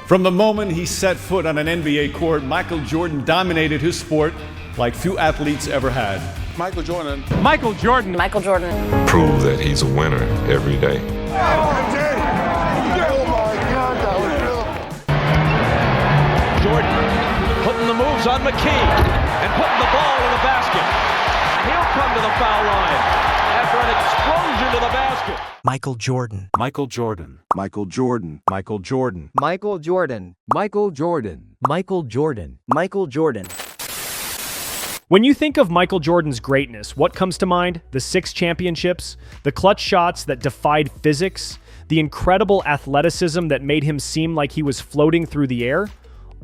From the moment he set foot on an NBA court, Michael Jordan dominated his sport like few athletes ever had. Michael Jordan. Michael Jordan. Michael Jordan. Prove that he's a winner every day. Jordan putting the moves on McKee and putting the ball in the basket. He'll come to the foul line after an explosion to the basket. Michael Jordan. Michael Jordan. Michael Jordan. Michael Jordan. Michael Jordan. Michael Jordan. Michael Jordan. Michael Jordan. When you think of Michael Jordan's greatness, what comes to mind? The 6 championships, the clutch shots that defied physics, the incredible athleticism that made him seem like he was floating through the air?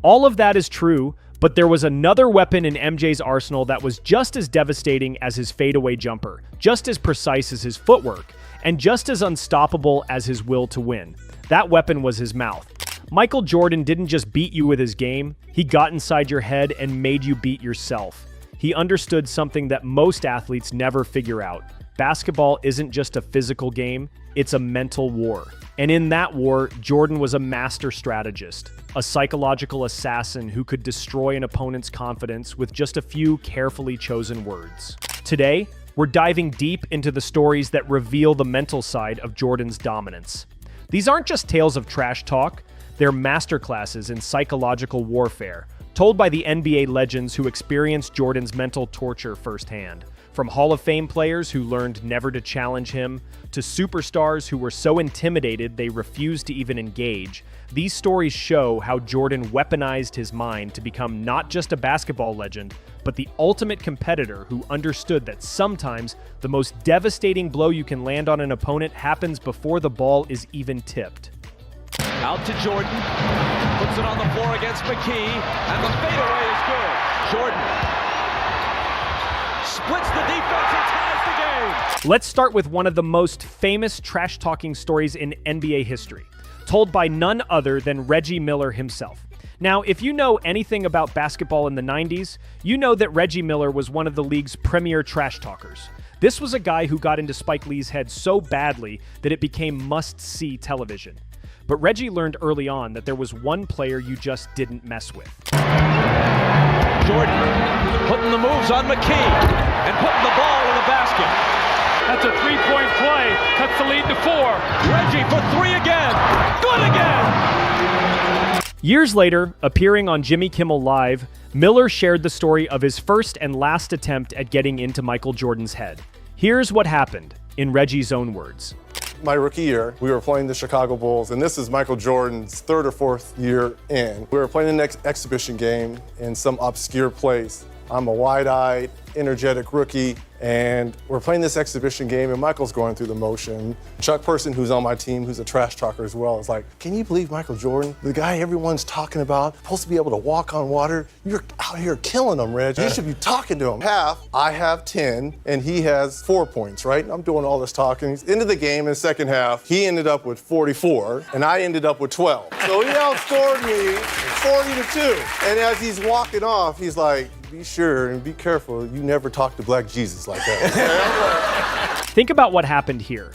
All of that is true, but there was another weapon in MJ's arsenal that was just as devastating as his fadeaway jumper, just as precise as his footwork, and just as unstoppable as his will to win. That weapon was his mouth. Michael Jordan didn't just beat you with his game, he got inside your head and made you beat yourself. He understood something that most athletes never figure out. Basketball isn't just a physical game, it's a mental war. And in that war, Jordan was a master strategist, a psychological assassin who could destroy an opponent's confidence with just a few carefully chosen words. Today, we're diving deep into the stories that reveal the mental side of Jordan's dominance. These aren't just tales of trash talk, they're masterclasses in psychological warfare, told by the NBA legends who experienced Jordan's mental torture firsthand. From Hall of Fame players who learned never to challenge him, to superstars who were so intimidated they refused to even engage, these stories show how Jordan weaponized his mind to become not just a basketball legend, but the ultimate competitor who understood that sometimes the most devastating blow you can land on an opponent happens before the ball is even tipped. Out to Jordan, puts it on the floor against McKee, and the fadeaway is good. Jordan splits the defense and ties the game. Let's start with one of the most famous trash-talking stories in NBA history, told by none other than Reggie Miller himself. Now, if you know anything about basketball in the 90s, you know that Reggie Miller was one of the league's premier trash talkers. This was a guy who got into Spike Lee's head so badly that it became must-see television. But Reggie learned early on that there was one player you just didn't mess with. Jordan putting the moves on McKee and putting the ball in the basket. That's a three-point play. Cuts the lead to 4. Reggie for 3 again. Good again. Years later, appearing on Jimmy Kimmel Live, Miller shared the story of his first and last attempt at getting into Michael Jordan's head. Here's what happened, in Reggie's own words. My rookie year, we were playing the Chicago Bulls, and this is Michael Jordan's 3rd or 4th year in. We were playing the next exhibition game in some obscure place. I'm a wide-eyed, energetic rookie, and we're playing this exhibition game, and Michael's going through the motion. Chuck Person, who's on my team, who's a trash talker as well, is like, can you believe Michael Jordan, the guy everyone's talking about, supposed to be able to walk on water? You're out here killing him, Reg. You should be talking to him. I have 10, and he has 4 points, right? I'm doing all this talking. He's into the game in the second half. He ended up with 44, and I ended up with 12. So he outscored me 40-2. And as he's walking off, he's like, be sure and be careful, you never talk to Black Jesus like that. Think about what happened here.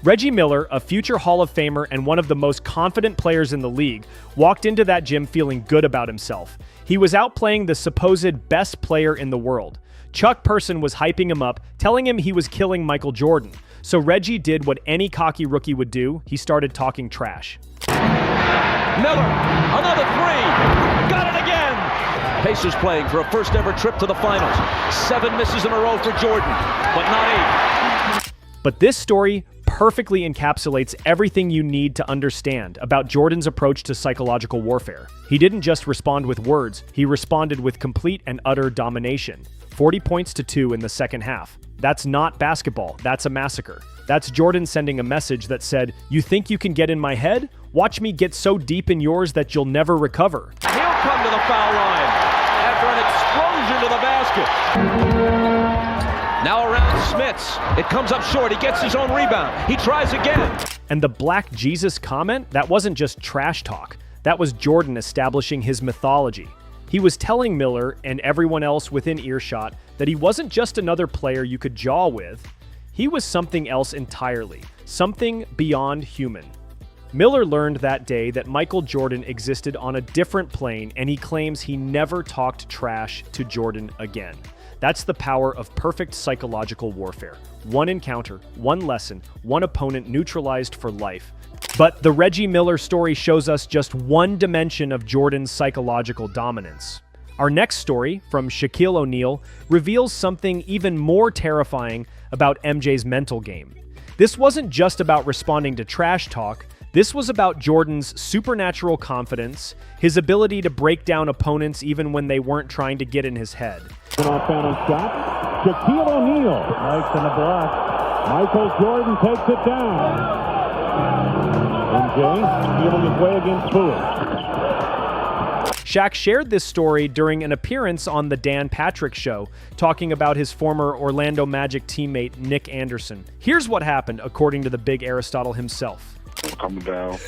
Reggie Miller, a future Hall of Famer and one of the most confident players in the league, walked into that gym feeling good about himself. He was outplaying the supposed best player in the world. Chuck Person was hyping him up, telling him he was killing Michael Jordan. So Reggie did what any cocky rookie would do. He started talking trash. Miller, another 3. Got it again. Pacers playing for a first ever trip to the finals. 7 misses in a row for Jordan, but not 8. But this story perfectly encapsulates everything you need to understand about Jordan's approach to psychological warfare. He didn't just respond with words, he responded with complete and utter domination. 40 points to 2 in the second half. That's not basketball, that's a massacre. That's Jordan sending a message that said, you think you can get in my head? Watch me get so deep in yours that you'll never recover. He'll come to the foul line after an explosion to the basket. Now around Smits. It comes up short. He gets his own rebound. He tries again. And the Black Jesus comment, that wasn't just trash talk. That was Jordan establishing his mythology. He was telling Miller and everyone else within earshot that he wasn't just another player you could jaw with. He was something else entirely, something beyond human. Miller learned that day that Michael Jordan existed on a different plane, and he claims he never talked trash to Jordan again. That's the power of perfect psychological warfare. One encounter, one lesson, one opponent neutralized for life. But the Reggie Miller story shows us just one dimension of Jordan's psychological dominance. Our next story, from Shaquille O'Neal, reveals something even more terrifying about MJ's mental game. This wasn't just about responding to trash talk. This was about Jordan's supernatural confidence, his ability to break down opponents even when they weren't trying to get in his head. An off-balance shot. Shaquille O'Neal makes in the block. Michael Jordan takes it down. MJ feeling his way against Bowie. Shaq shared this story during an appearance on The Dan Patrick Show, talking about his former Orlando Magic teammate Nick Anderson. Here's what happened, according to the big Aristotle himself. I'm coming down,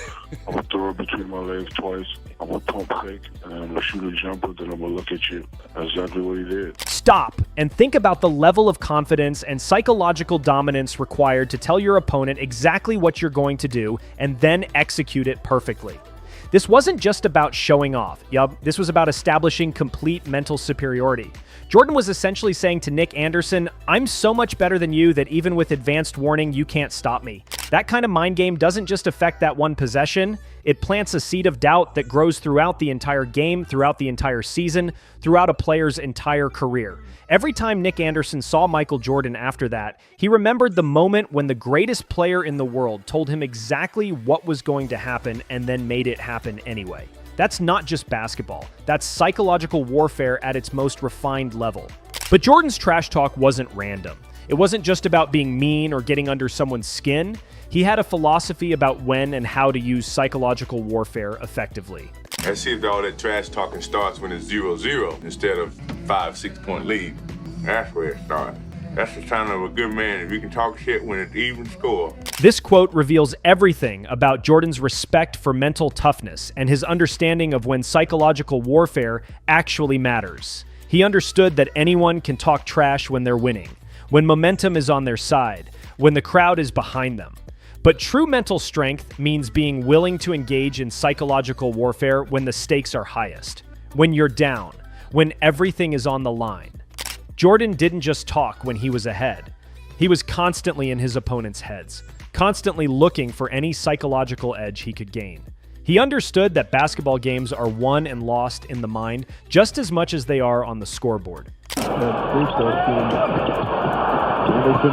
I'm going to throw it between my legs twice, I'm going to pump fake, and I'm going to shoot a jumper, then I'm going to look at you. That's exactly what he did. Stop and think about the level of confidence and psychological dominance required to tell your opponent exactly what you're going to do and then execute it perfectly. This wasn't just about showing off. This was about establishing complete mental superiority. Jordan was essentially saying to Nick Anderson, I'm so much better than you that even with advanced warning, you can't stop me. That kind of mind game doesn't just affect that one possession. It plants a seed of doubt that grows throughout the entire game, throughout the entire season, throughout a player's entire career. Every time Nick Anderson saw Michael Jordan after that, he remembered the moment when the greatest player in the world told him exactly what was going to happen and then made it happen anyway. That's not just basketball. That's psychological warfare at its most refined level. But Jordan's trash talk wasn't random. It wasn't just about being mean or getting under someone's skin. He had a philosophy about when and how to use psychological warfare effectively. Let's see if all that trash talking starts when it's 0-0 instead of 5-6 point lead. That's where it starts. That's the sign of a good man if you can talk shit when it's even score. This quote reveals everything about Jordan's respect for mental toughness and his understanding of when psychological warfare actually matters. He understood that anyone can talk trash when they're winning, when momentum is on their side, when the crowd is behind them. But true mental strength means being willing to engage in psychological warfare when the stakes are highest, when you're down, when everything is on the line. Jordan didn't just talk when he was ahead. He was constantly in his opponent's heads, constantly looking for any psychological edge he could gain. He understood that basketball games are won and lost in the mind just as much as they are on the scoreboard. Anderson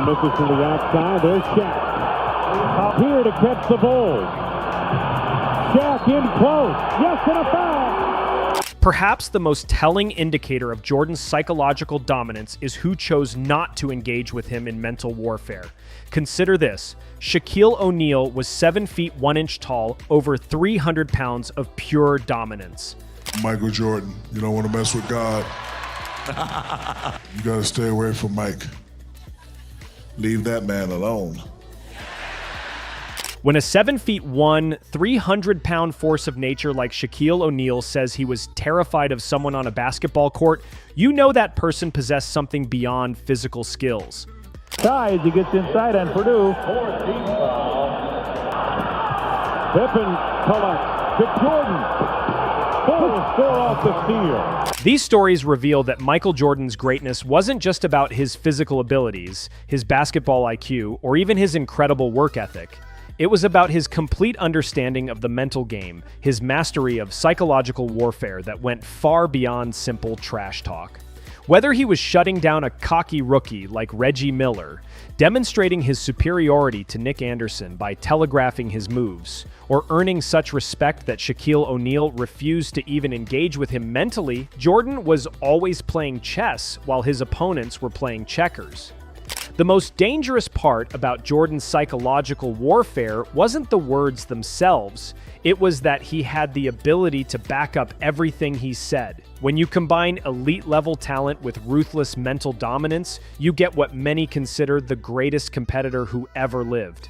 misses from the outside. There's Shaq. Here to catch the ball. Shaq in close. Yes, and a foul. Perhaps the most telling indicator of Jordan's psychological dominance is who chose not to engage with him in mental warfare. Consider this. Shaquille O'Neal was 7 feet 1 inch tall, over 300 pounds of pure dominance. Michael Jordan, you don't want to mess with God. You got to stay away from Mike. Leave that man alone. When a 7 feet 1, 300 pound force of nature like Shaquille O'Neal says he was terrified of someone on a basketball court, you know that person possessed something beyond physical skills. As he gets inside on Purdue. Pippen collects to Jordan. Full score off the steal. These stories reveal that Michael Jordan's greatness wasn't just about his physical abilities, his basketball IQ, or even his incredible work ethic. It was about his complete understanding of the mental game, his mastery of psychological warfare that went far beyond simple trash talk. Whether he was shutting down a cocky rookie like Reggie Miller, demonstrating his superiority to Nick Anderson by telegraphing his moves, or earning such respect that Shaquille O'Neal refused to even engage with him mentally, Jordan was always playing chess while his opponents were playing checkers. The most dangerous part about Jordan's psychological warfare wasn't the words themselves, it was that he had the ability to back up everything he said. When you combine elite-level talent with ruthless mental dominance, you get what many consider the greatest competitor who ever lived.